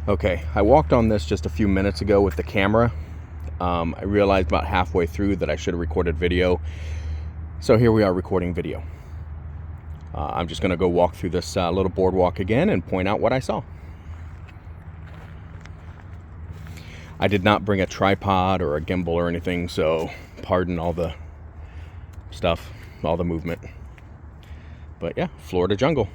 Okay, I walked on this just a few minutes ago with the camera. I realized about halfway through that I should have recorded video. So here we are recording video. I'm just gonna go walk through this little boardwalk again and point out what I saw. I did not bring a tripod or a gimbal or anything, so pardon all the stuff, all the movement. But yeah, Florida jungle.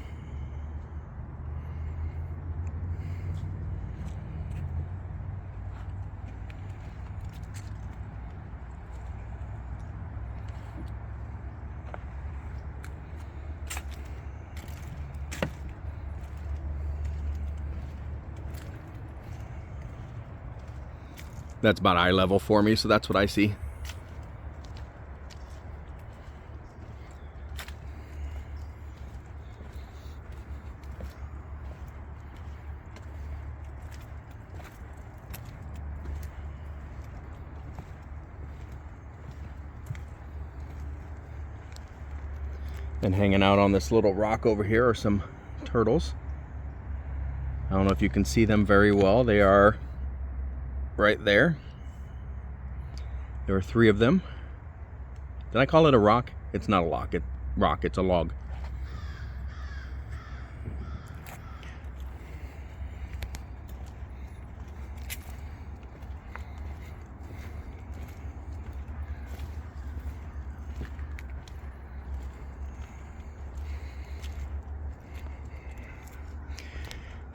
That's about eye level for me, so that's what I see. And hanging out on this little rock over here are some turtles. I don't know if you can see them very well. They are right there. There are 3 of them. Did I call it a rock? It's not a rock, it's a log.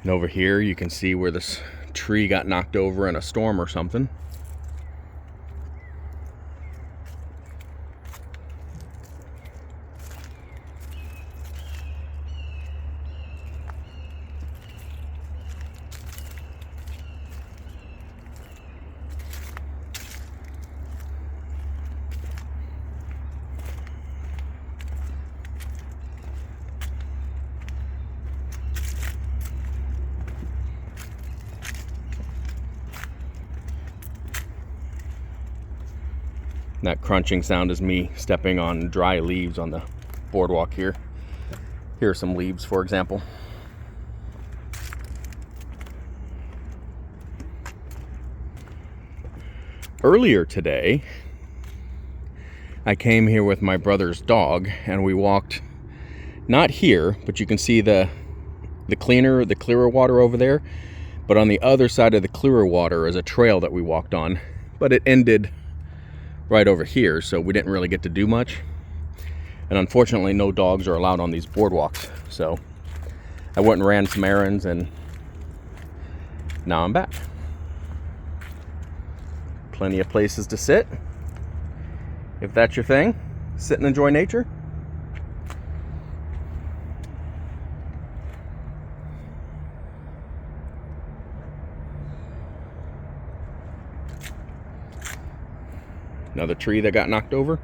And over here you can see where this tree got knocked over in a storm or something. That crunching sound is me stepping on dry leaves on the boardwalk here. Here are some leaves, for example. Earlier today, I came here with my brother's dog and we walked, not here, but you can see the clearer water over there. But on the other side of the clearer water is a trail that we walked on, but it ended right over here, so we didn't really get to do much. And unfortunately, no dogs are allowed on these boardwalks. So I went and ran some errands, and now I'm back. Plenty of places to sit. If that's your thing, sit and enjoy nature. Another tree that got knocked over.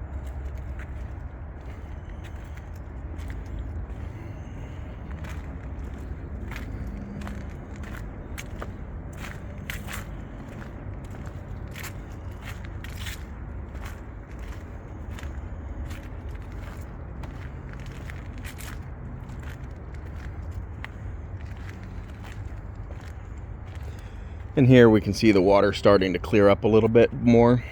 And here we can see the water starting to clear up a little bit more.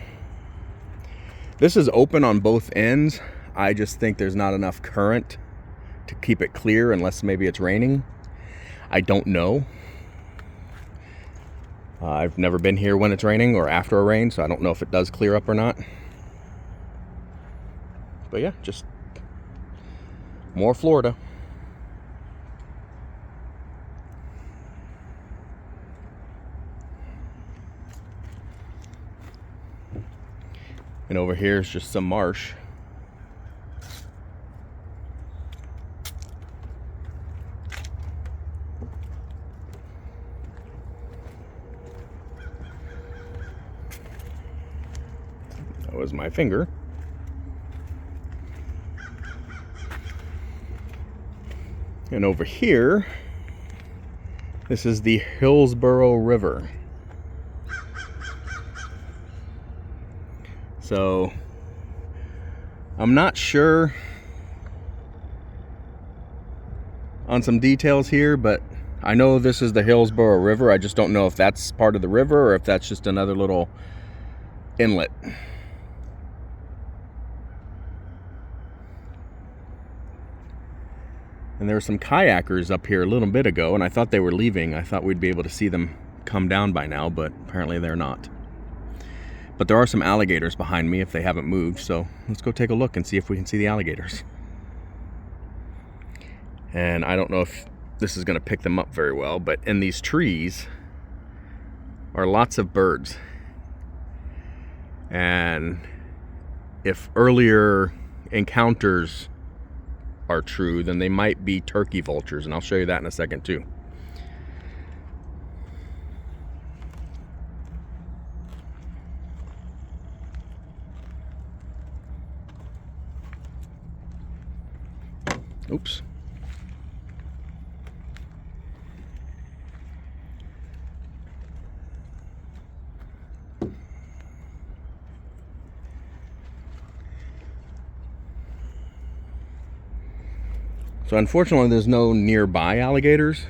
This is open on both ends. I just think there's not enough current to keep it clear unless maybe it's raining. I don't know. I've never been here when it's raining or after a rain, so I don't know if it does clear up or not. But yeah, just more Florida. And over here is just some marsh. That was my finger. And over here, this is the Hillsborough River. So I'm not sure on some details here, but I know this is the Hillsborough River. I just don't know if that's part of the river or if that's just another little inlet. And there were some kayakers up here a little bit ago, and I thought they were leaving. I thought we'd be able to see them come down by now, but apparently they're not. But there are some alligators behind me if they haven't moved, so let's go take a look and see if we can see the alligators. And I don't know if this is going to pick them up very well, but in these trees are lots of birds. And if earlier encounters are true, then they might be turkey vultures, and I'll show you that in a second too. Oops. So unfortunately, there's no nearby alligators.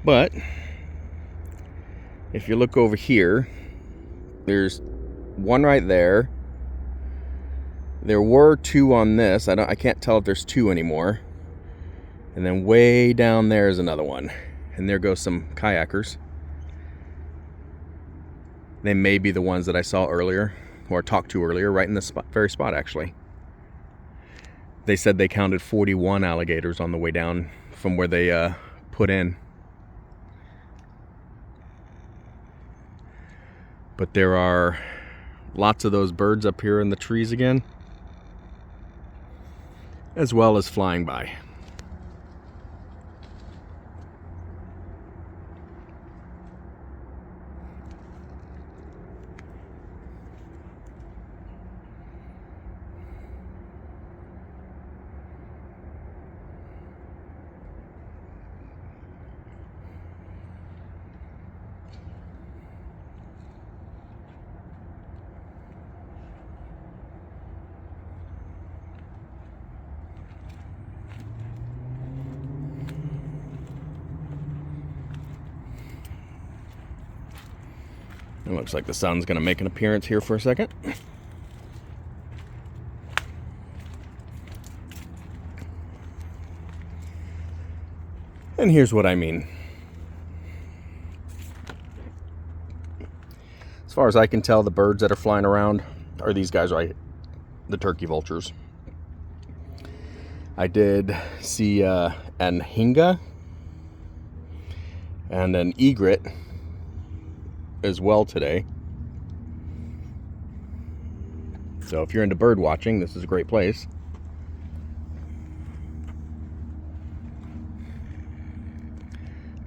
But if you look over here, there's one right there. There were two on this. I can't tell if there's two anymore. And then way down there is another one. And there goes some kayakers. They may be the ones that I saw earlier, or talked to earlier, right in this very spot actually. They said they counted 41 alligators on the way down from where they put in. But there are lots of those birds up here in the trees again, as well as flying by. It looks like the sun's going to make an appearance here for a second. And here's what I mean. As far as I can tell, the birds that are flying around are these guys right, the turkey vultures. I did see an hinga and an egret as well today. So if you're into bird watching, this is a great place.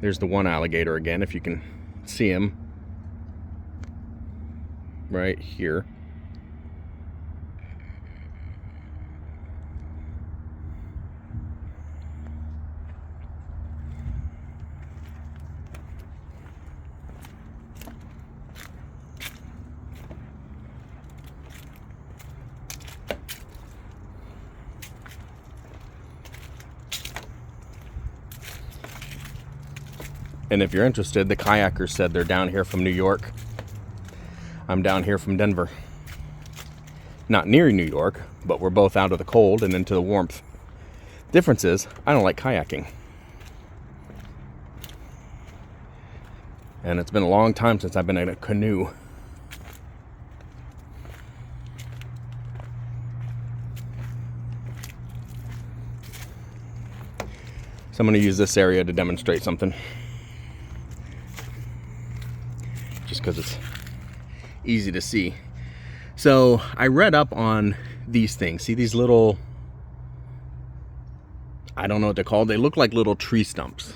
There's the one alligator again, if you can see him right here. And if you're interested, the kayakers said they're down here from New York. I'm down here from Denver. Not near New York, but we're both out of the cold and into the warmth. Difference is, I don't like kayaking. And it's been a long time since I've been in a canoe. So I'm going to use this area to demonstrate something. Just because it's easy to see. So I read up on these things. See these little, I don't know what they're called. They look like little tree stumps.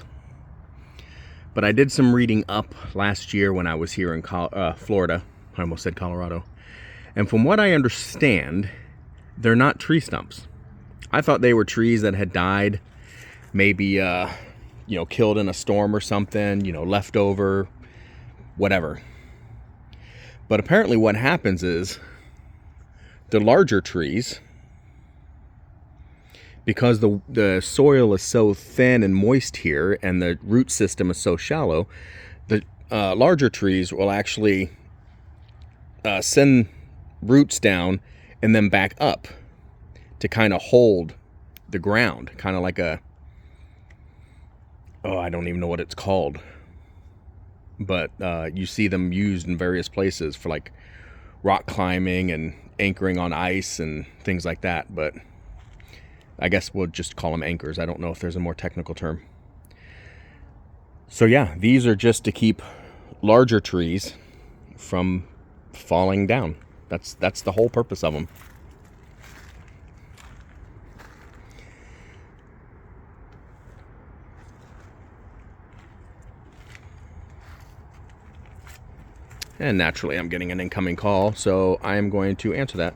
But I did some reading up last year when I was here in Florida. I almost said Colorado. And from what I understand, they're not tree stumps. I thought they were trees that had died, maybe killed in a storm or something, left over, whatever. But apparently what happens is the larger trees because the soil is so thin and moist here and the root system is so shallow, the larger trees will actually send roots down and then back up to kind of hold the ground, kind of like a, oh, I don't even know what it's called, but you see them used in various places for like rock climbing and anchoring on ice and things like that. But I guess we'll just call them anchors. I don't know if there's a more technical term. So yeah, these are just to keep larger trees from falling down. That's the whole purpose of them. And naturally, I'm getting an incoming call, so I am going to answer that.